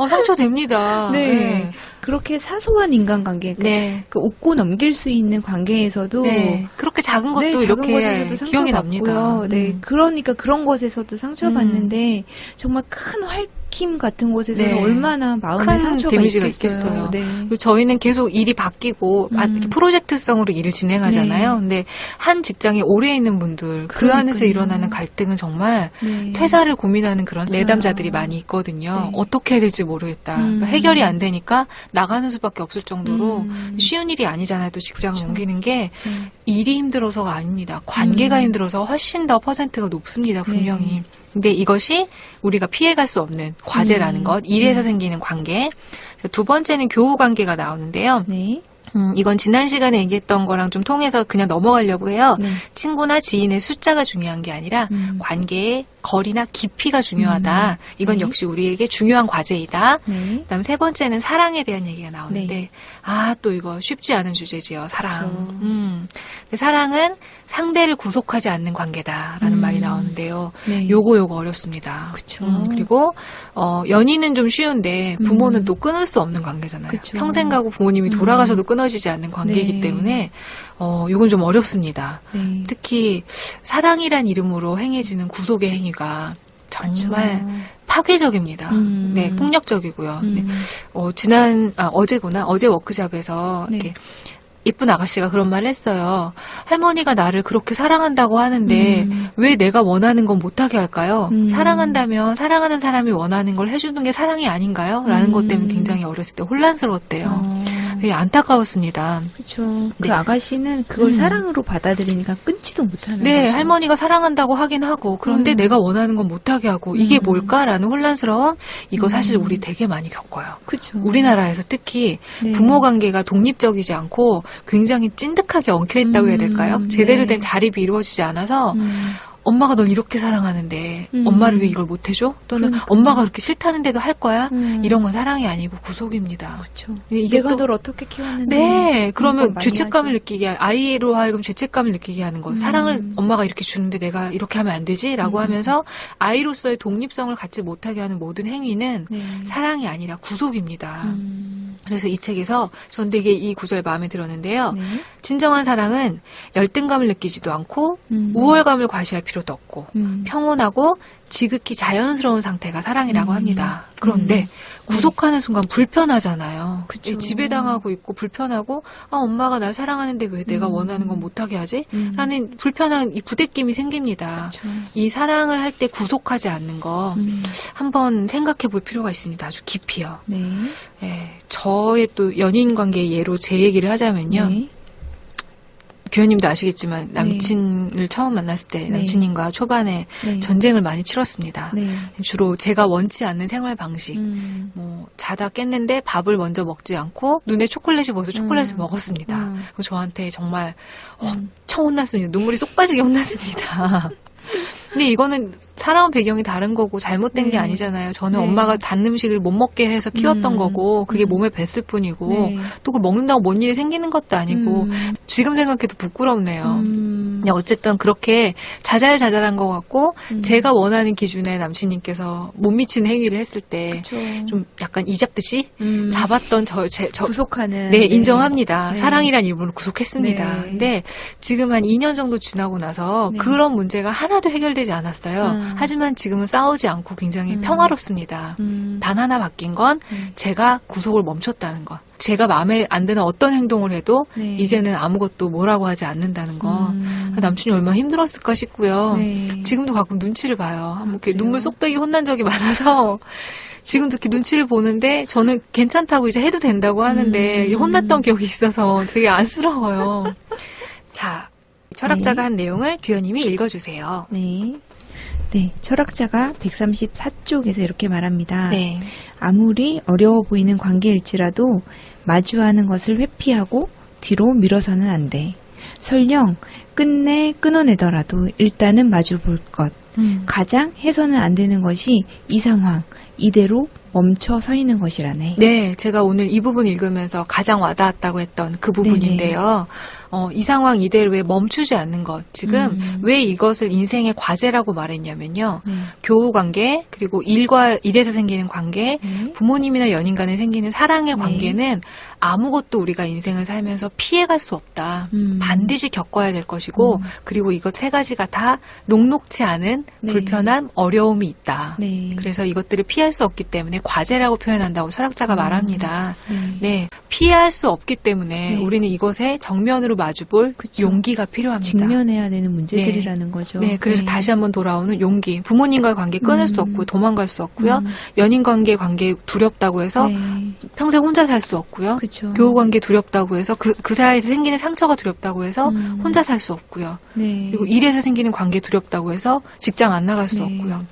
상처됩니다. 네. 네. 그렇게 사소한 인간관계, 네. 그 웃고 넘길 수 있는 관계에서도 네. 그렇게 작은 것도 네, 작은 이렇게 것에서도 기억이 상처받고요. 납니다. 네, 그러니까 그런 것에서도 상처받는데 정말 큰 얽힘 같은 곳에서는 네. 얼마나 마음에 큰 상처가 데미지가 있겠어요. 있겠어요. 네. 그리고 저희는 계속 일이 바뀌고 이렇게 프로젝트성으로 일을 진행하잖아요. 네. 근데 한 직장에 오래 있는 분들 그 그러니까요. 안에서 일어나는 갈등은 정말 네. 퇴사를 고민하는 그런 맞아요. 내담자들이 많이 있거든요. 네. 어떻게 해야 될지 모르겠다. 그러니까 해결이 안 되니까 나가는 수밖에 없을 정도로 쉬운 일이 아니잖아요. 또 직장을 그렇죠. 옮기는 게 네. 일이 힘들어서가 아닙니다. 관계가 힘들어서 훨씬 더 퍼센트가 높습니다. 분명히. 네. 근데 이것이 우리가 피해갈 수 없는 과제라는 것, 일에서 생기는 관계. 두 번째는 교우 관계가 나오는데요. 네. 이건 지난 시간에 얘기했던 거랑 좀 통해서 그냥 넘어가려고 해요. 네. 친구나 지인의 숫자가 중요한 게 아니라 관계의 거리나 깊이가 중요하다. 이건 네. 역시 우리에게 중요한 과제이다. 네. 그다음 세 번째는 사랑에 대한 얘기가 나오는데 네. 또 이거 쉽지 않은 주제지요. 사랑. 그렇죠. 근데 사랑은 상대를 구속하지 않는 관계다라는 말이 나오는데요. 네. 요거 어렵습니다. 그쵸. 그리고 연인은 좀 쉬운데 부모는 또 끊을 수 없는 관계잖아요. 그쵸. 평생 가고 부모님이 돌아가셔도 끊어지지 않는 관계이기 네. 때문에 요건 좀 어렵습니다. 네. 특히 사랑이란 이름으로 행해지는 구속의 행위가 정말 파괴적입니다. 네, 폭력적이고요. 네. 어제 워크숍에서 네. 이렇게 예쁜 아가씨가 그런 말을 했어요. 할머니가 나를 그렇게 사랑한다고 하는데 왜 내가 원하는 건 못하게 할까요? 사랑한다면 사랑하는 사람이 원하는 걸 해주는 게 사랑이 아닌가요? 라는 것 때문에 굉장히 어렸을 때 혼란스러웠대요. 되게 안타까웠습니다. 그렇죠. 네. 그 아가씨는 그걸 사랑으로 받아들이니까 끊지도 못하는 네, 거죠. 할머니가 사랑한다고 하긴 하고 그런데 내가 원하는 건 못하게 하고 이게 뭘까라는 혼란스러움 이거 사실 우리 되게 많이 겪어요. 그렇죠. 우리나라에서 특히 네. 부모 관계가 독립적이지 않고 굉장히 찐득하게 엉켜있다고 해야 될까요? 제대로 네. 된 자립이 이루어지지 않아서 엄마가 널 이렇게 사랑하는데 엄마를 왜 이걸 못해줘? 또는 엄마가 그렇게 싫다는데도 할 거야? 이런 건 사랑이 아니고 구속입니다. 그렇죠. 이게 내가 또 널 어떻게 키웠는데? 네, 그러면 많이 죄책감을 하죠. 느끼게 아이로 하여금 죄책감을 느끼게 하는 거. 사랑을 엄마가 이렇게 주는데 내가 이렇게 하면 안 되지라고 하면서 아이로서의 독립성을 갖지 못하게 하는 모든 행위는 네. 사랑이 아니라 구속입니다. 그래서 이 책에서 전 되게 이 구절 마음에 들었는데요. 네. 진정한 사랑은 열등감을 느끼지도 않고 우월감을 과시할 필요도 없고 평온하고 지극히 자연스러운 상태가 사랑이라고 합니다. 그런데 구속하는 순간 불편하잖아요. 그쵸. 예, 지배당하고 있고 불편하고 엄마가 날 사랑하는데 왜 내가 원하는 건 못하게 하지? 라는 불편한 이 부대낌이 생깁니다. 그쵸. 이 사랑을 할 때 구속하지 않는 거 한번 생각해 볼 필요가 있습니다. 아주 깊이요. 네. 예, 저의 또 연인 관계 예로 제 얘기를 하자면요. 네. 교수님도 아시겠지만 남친을 처음 만났을 때 네. 남친님과 초반에 네. 전쟁을 많이 치렀습니다. 네. 주로 제가 원치 않는 생활 방식. 뭐 자다 깼는데 밥을 먼저 먹지 않고 눈에 초콜릿이 보여서 초콜릿을 먹었습니다. 그리고 저한테 정말 엄청 혼났습니다. 눈물이 쏙 빠지게 혼났습니다. 근데 이거는 살아온 배경이 다른 거고 잘못된 게 아니잖아요. 저는 네. 엄마가 단 음식을 못 먹게 해서 키웠던 거고 그게 몸에 뱄을 뿐이고 네. 또 그걸 먹는다고 뭔 일이 생기는 것도 아니고 지금 생각해도 부끄럽네요. 그냥 어쨌든 그렇게 자잘자잘한 것 같고 제가 원하는 기준에 남친님께서 못 미치는 행위를 했을 때 좀 약간 이잡듯이 잡았던 저 구속하는. 네, 인정합니다. 네. 사랑이란 이름으로 구속했습니다. 네. 근데 지금 한 2년 정도 지나고 나서 네. 그런 문제가 하나도 해결되지 않았어요. 하지만 지금은 싸우지 않고 굉장히 평화롭습니다. 단 하나 바뀐 건 제가 구속을 멈췄다는 것. 제가 마음에 안 드는 어떤 행동을 해도 네. 이제는 아무것도 뭐라고 하지 않는다는 거. 남친이 얼마나 힘들었을까 싶고요. 네. 지금도 가끔 눈치를 봐요. 뭐 이렇게 그래요? 눈물 쏙 빼기 혼난 적이 많아서 지금도 이렇게 눈치를 보는데 저는 괜찮다고 이제 해도 된다고 하는데 혼났던 기억이 있어서 되게 안쓰러워요. 자, 철학자가 한 내용을 규현님이 읽어주세요. 네. 네, 철학자가 134쪽에서 이렇게 말합니다. 네. 아무리 어려워 보이는 관계일지라도 마주하는 것을 회피하고 뒤로 밀어서는 안 돼. 설령 끝내 끊어내더라도 일단은 마주 볼 것. 가장 해서는 안 되는 것이 이 상황, 이대로 멈춰 서 있는 것이라네. 네, 제가 오늘 이 부분 읽으면서 가장 와닿았다고 했던 그 부분인데요. 이 상황 이대로에 멈추지 않는 것. 지금 왜 이것을 인생의 과제라고 말했냐면요. 교우 관계, 그리고 일에서 생기는 관계, 부모님이나 연인 간에 생기는 사랑의 관계는 아무것도 우리가 인생을 살면서 피해갈 수 없다. 반드시 겪어야 될 것이고, 그리고 이것 세 가지가 다 녹록지 않은 불편한 어려움이 있다. 그래서 이것들을 피할 수 없기 때문에 과제라고 표현한다고 철학자가 말합니다. 네, 피할 수 없기 때문에 우리는 이것에 정면으로 마주볼 용기가 필요합니다. 직면해야 되는 문제들이라는 거죠. 네, 그래서 다시 한번 돌아오는 용기. 부모님과의 관계 끊을 수 없고 도망갈 수 없고요. 연인 관계 두렵다고 해서 평생 혼자 살 수 없고요. 그쵸. 교우 관계 두렵다고 해서 그 사이에서 생기는 상처가 두렵다고 해서 혼자 살 수 없고요. 그리고 일에서 생기는 관계 두렵다고 해서 직장 안 나갈 수 없고요.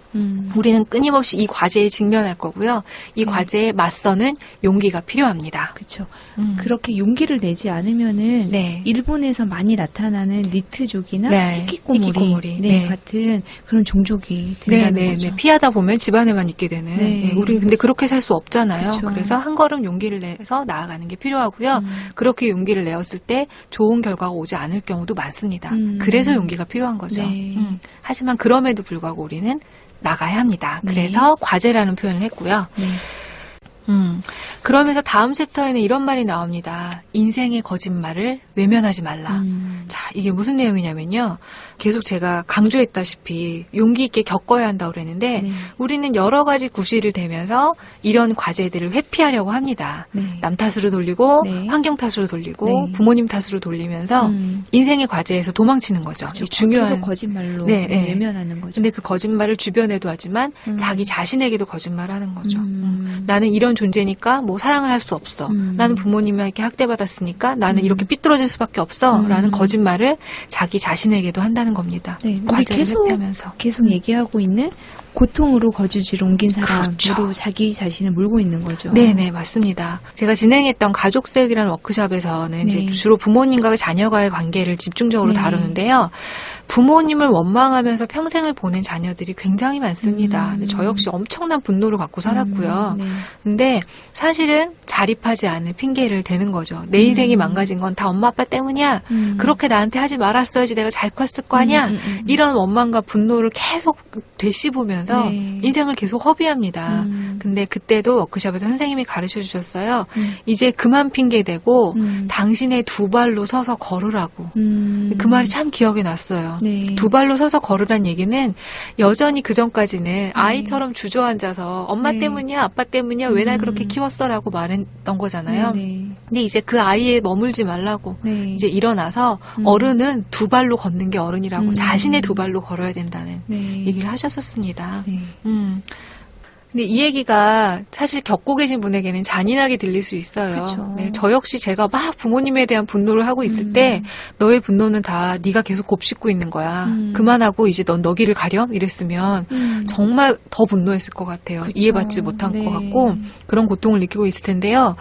우리는 끊임없이 이 과제에 직면할 거고요. 이 과제에 맞서는 용기가 필요합니다. 그렇죠. 그렇게 용기를 내지 않으면은 일본에서 많이 나타나는 니트족이나 히키코모리 같은 그런 종족이 된다는 거죠. 피하다 보면 집안에만 있게 되는. 우리 근데 그렇게 살 수 없잖아요. 그쵸. 그래서 한 걸음 용기를 내서 나아가는 게 필요하고요. 그렇게 용기를 내었을 때 좋은 결과가 오지 않을 경우도 많습니다. 그래서 용기가 필요한 거죠. 하지만 그럼에도 불구하고 우리는 나가야 합니다. 그래서 과제라는 표현을 했고요. 그러면서 다음 챕터에는 이런 말이 나옵니다. 인생의 거짓말을 외면하지 말라. 자, 이게 무슨 내용이냐면요. 계속 제가 강조했다시피 용기 있게 겪어야 한다고 그랬는데 우리는 여러 가지 구실을 대면서 이런 과제들을 회피하려고 합니다. 남 탓으로 돌리고 환경 탓으로 돌리고 부모님 탓으로 돌리면서 인생의 과제에서 도망치는 거죠. 그렇죠. 중요한 계속 거짓말로 외면하는 거죠. 근데 그 거짓말을 주변에도 하지만 자기 자신에게도 거짓말하는 거죠. 나는 이런 존재니까 뭐 사랑을 할 수 없어. 나는 부모님에게 학대받았으니까 나는 이렇게 삐뚤어질 수밖에 없어. 라는 거짓말을 자기 자신에게도 한다는 겁니다. 과제를 회피하면서. 계속 얘기하고 있는 고통으로 거주지를 옮긴 사람으로 자기 자신을 몰고 있는 거죠. 네네, 맞습니다. 제가 진행했던 가족세육이라는 워크숍에서는 이제 주로 부모님과 자녀와의 관계를 집중적으로 다루는데요. 부모님을 원망하면서 평생을 보낸 자녀들이 굉장히 많습니다. 근데 저 역시 엄청난 분노를 갖고 살았고요. 근데 사실은 자립하지 않을 핑계를 대는 거죠. 내 인생이 망가진 건 다 엄마 아빠 때문이야. 그렇게 나한테 하지 말았어야지 내가 잘 컸을 거 아니야. 이런 원망과 분노를 계속 되씹으면서 인생을 계속 허비합니다. 근데 그때도 워크숍에서 선생님이 가르쳐 주셨어요. 이제 그만 핑계대고 당신의 두 발로 서서 걸으라고. 그 말이 참 기억에 났어요. 두 발로 서서 걸으란 얘기는 여전히 그전까지는 아이처럼 주저앉아서 엄마 때문이야 아빠 때문이야 왜 날 그렇게 키웠어라고 말했던 거잖아요. 근데 이제 그 아이에 머물지 말라고 이제 일어나서 어른은 두 발로 걷는 게 어른이라고 자신의 두 발로 걸어야 된다는 얘기를 하셨었습니다. 근데 이 얘기가 사실 겪고 계신 분에게는 잔인하게 들릴 수 있어요. 네, 저 역시 제가 막 부모님에 대한 분노를 하고 있을 때 너의 분노는 다 네가 계속 곱씹고 있는 거야. 그만하고 이제 넌 너 길을 가렴? 이랬으면 정말 더 분노했을 것 같아요. 이해받지 못한 것 같고 그런 고통을 느끼고 있을 텐데요.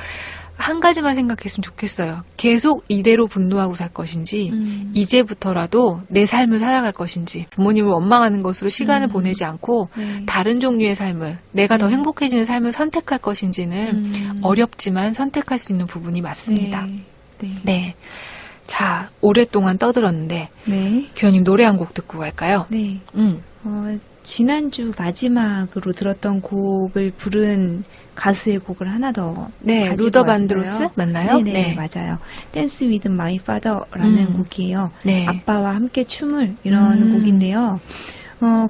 한 가지만 생각했으면 좋겠어요. 계속 이대로 분노하고 살 것인지 이제부터라도 내 삶을 살아갈 것인지 부모님을 원망하는 것으로 시간을 보내지 않고 다른 종류의 삶을 내가 더 행복해지는 삶을 선택할 것인지는 어렵지만 선택할 수 있는 부분이 맞습니다. 네. 자, 오랫동안 떠들었는데 규현님 노래 한 곡 듣고 갈까요? 네. 지난주 마지막으로 들었던 곡을 부른 가수의 곡을 하나 더 가지고 루더 왔어요. 반드로스 맞나요? 네, 맞아요. Dance with My Father라는 곡이에요. 아빠와 함께 춤을 이런 곡인데요.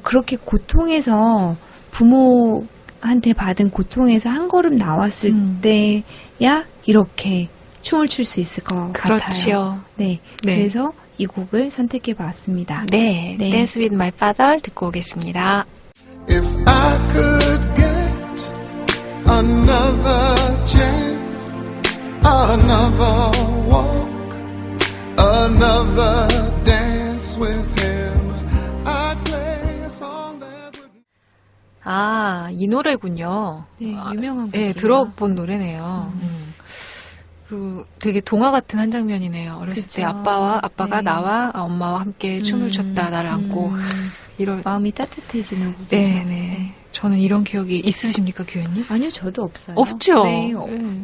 그렇게 고통에서 부모한테 받은 고통에서 한 걸음 나왔을 때야 이렇게 춤을 출 수 있을 것 같아요. 네. 그래서 이 곡을 선택해 봤습니다. Dance with My Father 듣고 오겠습니다. If I could get another chance, another walk, another dance with him, I'd play a song that would... 아, 이 노래군요. 네, 유명한 곡이에요. 네, 들어본 노래네요. 그리고 되게 동화 같은 한 장면이네요. 어렸을 때 아빠가 나와 엄마와 함께 춤을 췄다 나를 안고 이런 마음이 따뜻해지는 곡이죠. 저는 이런 기억이 있으십니까, 교수님? 아니요, 저도 없어요. 없죠. 네,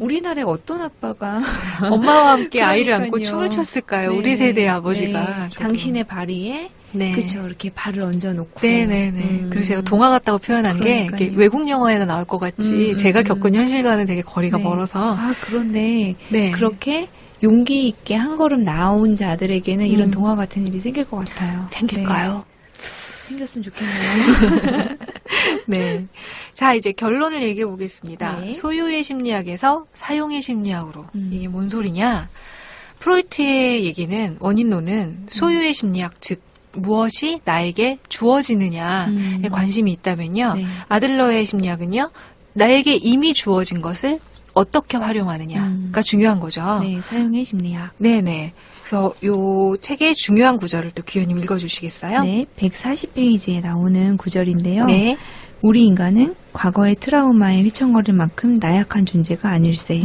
우리나라에 어떤 아빠가 엄마와 함께 아이를 그러니까요. 안고 춤을 췄을까요? 네. 우리 세대의 아버지가. 네. 저도. 당신의 발위에 네. 그렇죠. 이렇게 발을 얹어놓고. 네네네. 그래서 제가 동화 같다고 표현한 게 그러니까요. 이렇게 외국 영화에나 나올 것 같지 제가 겪은 현실과는 되게 거리가 네. 멀어서. 아, 그런데 네. 그렇게 용기 있게 한 걸음 나온 자들에게는 이런 동화 같은 일이 생길 것 같아요. 생길까요? 네. 생겼으면 좋겠네요. 네. 자, 이제 결론을 얘기해 보겠습니다. 네. 소유의 심리학에서 사용의 심리학으로. 이게 뭔 소리냐? 프로이트의 얘기는, 원인론은 소유의 심리학, 즉, 무엇이 나에게 주어지느냐에 관심이 있다면요. 네. 아들러의 심리학은요, 나에게 이미 주어진 것을 어떻게 활용하느냐가 중요한 거죠. 네, 사용의 심리학. 네네. 그래서 요 책의 중요한 구절을 또 귀현님 읽어주시겠어요? 네, 140페이지에 나오는 구절인데요. 네. 우리 인간은 과거의 트라우마에 휘청거릴 만큼 나약한 존재가 아닐세.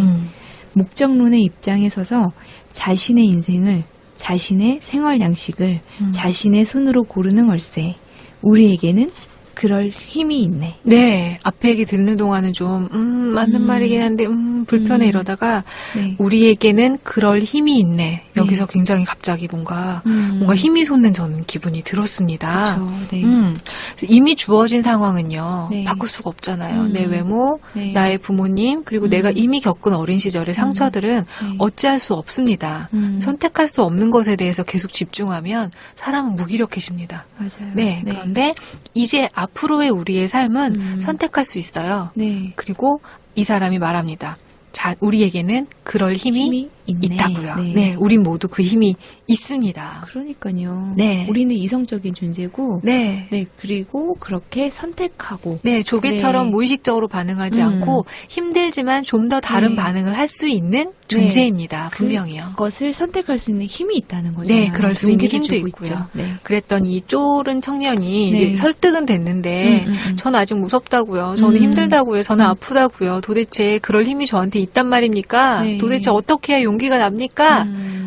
목적론의 입장에 서서 자신의 인생을, 자신의 생활 양식을 자신의 손으로 고르는 걸세. 우리에게는 그럴 힘이 있네. 네. 앞에 얘기 듣는 동안은 좀, 맞는 말이긴 한데, 불편해 이러다가, 네. 우리에게는 그럴 힘이 있네. 여기서 굉장히 갑자기 뭔가 힘이 솟는 저는 기분이 들었습니다. 그렇죠. 네. 그래서 이미 주어진 상황은요, 네. 바꿀 수가 없잖아요. 내 외모, 네. 나의 부모님, 그리고 내가 이미 겪은 어린 시절의 상처들은 네. 어찌할 수 없습니다. 선택할 수 없는 것에 대해서 계속 집중하면 사람은 무기력해집니다. 맞아요. 네, 그런데 이제 앞으로의 우리의 삶은 선택할 수 있어요. 네. 그리고 이 사람이 말합니다. 자, 우리에게는 그럴 힘이 있네. 있다고요. 네. 네, 우리 모두 그 힘이 있습니다. 그러니까요. 네. 우리는 이성적인 존재고, 네. 네, 그리고 그렇게 선택하고, 네, 조개처럼 네. 무의식적으로 반응하지 않고 힘들지만 좀 더 다른 네. 반응을 할 수 있는 존재입니다. 분명히요. 그것을 선택할 수 있는 힘이 있다는 거죠. 네, 그럴 수 있는 힘도 주고 있고요. 있죠. 네. 그랬던 이 쫄은 청년이 네. 이제 설득은 됐는데 저는 아직 무섭다고요. 저는 힘들다고요. 저는 아프다고요. 도대체 그럴 힘이 저한테 있단 말입니까? 네. 도대체 어떻게 해야 용기가 납니까?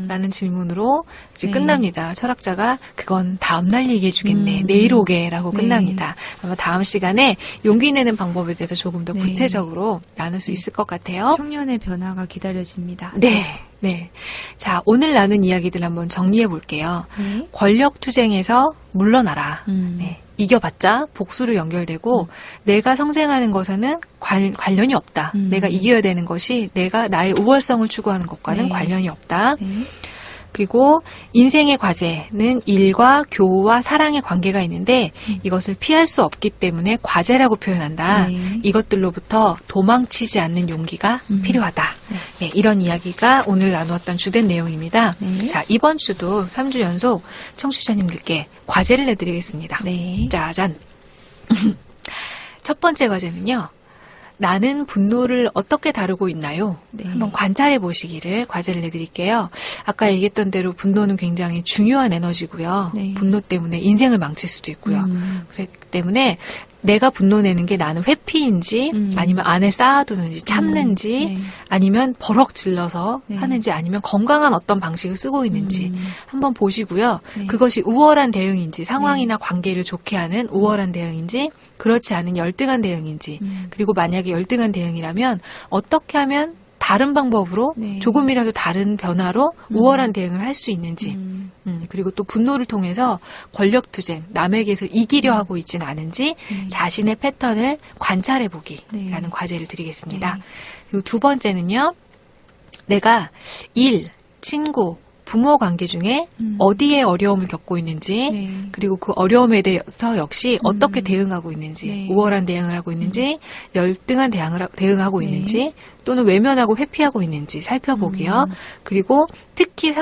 라는 질문으로 이제 네. 끝납니다. 철학자가 그건 다음날 얘기해 주겠네. 내일 오게라고 네. 끝납니다. 아마 다음 시간에 용기 내는 방법에 대해서 조금 더 네. 구체적으로 나눌 수 있을 것 같아요. 청년의 변화가 기다려집니다. 네. 네. 자, 오늘 나눈 이야기들 한번 정리해 볼게요. 네. 권력 투쟁에서 물러나라. 네. 이겨봤자 복수로 연결되고 내가 성장하는 것에는 관련이 없다. 내가 이겨야 되는 것이 내가 나의 우월성을 추구하는 것과는 네. 관련이 없다. 네. 그리고 인생의 과제는 일과 교우와 사랑의 관계가 있는데 이것을 피할 수 없기 때문에 과제라고 표현한다. 네. 이것들로부터 도망치지 않는 용기가 필요하다. 네, 이런 이야기가 오늘 나누었던 주된 내용입니다. 네. 자, 이번 주도 3주 연속 청취자님들께 과제를 내드리겠습니다. 네. 짜잔. 첫 번째 과제는요. 나는 분노를 어떻게 다루고 있나요? 네. 한번 관찰해 보시기를 과제를 내드릴게요. 아까 얘기했던 대로 분노는 굉장히 중요한 에너지고요. 네. 분노 때문에 인생을 망칠 수도 있고요. 그렇기 때문에 내가 분노 내는 게 나는 회피인지 아니면 안에 쌓아두는지 참는지 네. 아니면 버럭 질러서 네. 하는지 아니면 건강한 어떤 방식을 쓰고 있는지 한번 보시고요. 네. 그것이 우월한 대응인지 상황이나 관계를 좋게 하는 우월한 대응인지 그렇지 않은 열등한 대응인지 그리고 만약에 열등한 대응이라면 어떻게 하면 다른 방법으로 네. 조금이라도 다른 변화로 우월한 대응을 할 수 있는지 그리고 또 분노를 통해서 권력투쟁, 남에게서 이기려 하고 있지는 않은지 자신의 패턴을 관찰해보기라는 네. 과제를 드리겠습니다. 네. 그리고 두 번째는요. 내가 일, 친구, 부모 관계 중에 어디에 어려움을 겪고 있는지 네. 그리고 그 어려움에 대해서 역시 어떻게 대응하고 있는지 네. 우월한 대응을 하고 있는지 열등한 대응하고 네. 있는지 또는 외면하고 회피하고 있는지 살펴보기요. 그리고 특히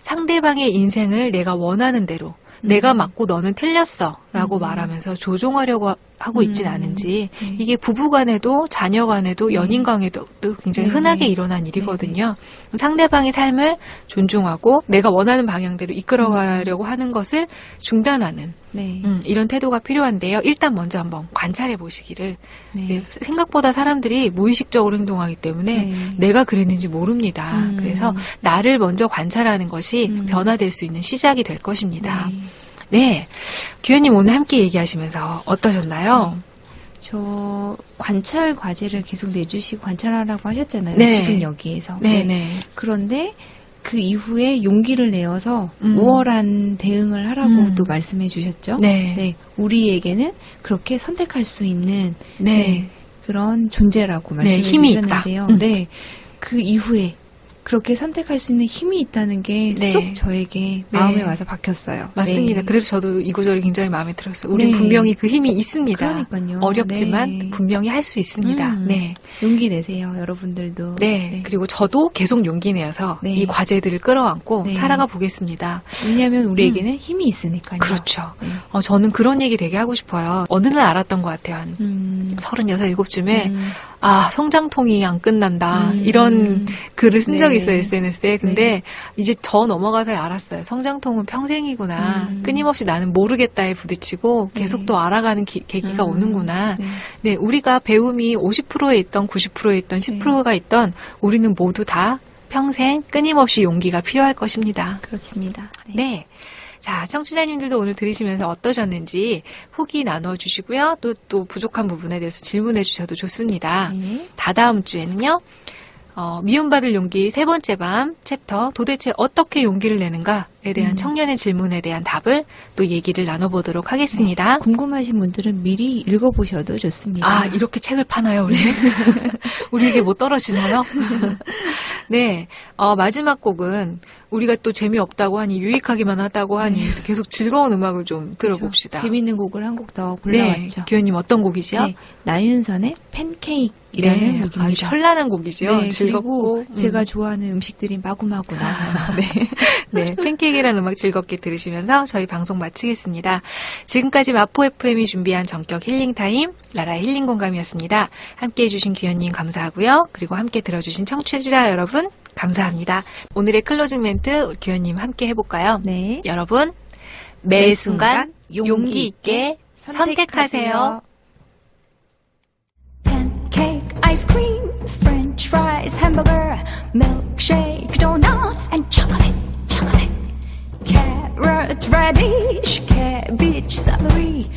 상대방의 인생을 내가 원하는 대로 내가 맞고 너는 틀렸어 라고 말하면서 조종하려고 하고 있진 않은지 이게 부부간에도 자녀간에도 연인간에도 굉장히 흔하게 일어난 일이거든요. 상대방의 삶을 존중하고 내가 원하는 방향대로 이끌어가려고 하는 것을 중단하는 네. 이런 태도가 필요한데요. 일단 먼저 한번 관찰해 보시기를. 네. 네, 생각보다 사람들이 무의식적으로 행동하기 때문에 네. 내가 그랬는지 모릅니다. 그래서 나를 먼저 관찰하는 것이 변화될 수 있는 시작이 될 것입니다. 네. 네. 규현님 오늘 함께 얘기하시면서 어떠셨나요? 저 관찰 과제를 계속 내주시고 관찰하라고 하셨잖아요. 네. 지금 여기에서. 네네. 그런데 그 이후에 용기를 내어서 우월한 대응을 하라고 또 말씀해 주셨죠. 네. 우리에게는 그렇게 선택할 수 있는 네. 그런 존재라고 말씀해 힘이 주셨는데요. 있다. 네. 그 이후에 그렇게 선택할 수 있는 힘이 있다는 게 쏙 네. 저에게 마음에 와서 박혔어요. 맞습니다. 네. 그래서 저도 이 구절이 굉장히 마음에 들었어요. 우린 네. 분명히 그 힘이 있습니다. 그러니까요. 어렵지만 네. 분명히 할 수 있습니다. 네. 용기 내세요, 여러분들도. 네. 그리고 저도 계속 용기 내어서 네. 이 과제들을 끌어안고 네. 살아가 보겠습니다. 왜냐하면 우리에게는 힘이 있으니까요. 그렇죠. 네. 저는 그런 얘기 되게 하고 싶어요. 어느 날 알았던 것 같아요. 한 36, 7쯤에 성장통이 안 끝난다. 이런 글을 쓴 적이 있어요. SNS에. 근데 이제 저 넘어가서 알았어요. 성장통은 평생이구나. 끊임없이 나는 모르겠다에 부딪히고 계속 또 알아가는 계기가 오는구나. 네, 우리가 배움이 50%에 있던 90%에 있던 10%가 있던 우리는 모두 다 평생 끊임없이 용기가 필요할 것입니다. 그렇습니다. 네. 자, 청취자님들도 오늘 들으시면서 어떠셨는지 후기 나눠주시고요. 또 부족한 부분에 대해서 질문해 주셔도 좋습니다. 다다음 주에는요. 미움받을 용기 3번째 밤 챕터 도대체 어떻게 용기를 내는가에 대한 청년의 질문에 대한 답을 또 얘기를 나눠보도록 하겠습니다. 궁금하신 분들은 미리 읽어보셔도 좋습니다. 아, 이렇게 책을 파나요, 우리? 우리에게 못 떨어지나요? 네. 마지막 곡은 우리가 또 재미없다고 하니, 유익하기만 하다고 하니, 계속 즐거운 음악을 좀 들어봅시다. 재밌는 곡을 한 곡 더 골라왔죠. 네. 교현님 어떤 곡이죠? 네. 나윤선의 팬케이크라는 곡입니다. 아주 현란한 곡이죠. 네, 즐겁고. 그리고 제가 좋아하는 음식들이 마구마구 나와요. 네. 네, 팬케이크라는 음악 즐겁게 들으시면서 저희 방송 마치겠습니다. 지금까지 마포 FM이 준비한 전격 힐링타임, 라라의 힐링공감이었습니다. 함께해 주신 규현님 감사하고요. 그리고 함께 들어주신 청취자 여러분 감사합니다. 오늘의 클로징 멘트 규현님 함께 해볼까요? 네. 여러분, 매 순간 용기 있게 선택하세요. Pancake, ice cream, french fries, hamburger, milkshake, donuts, and chocolate. Carrot, radish, cabbage, celery,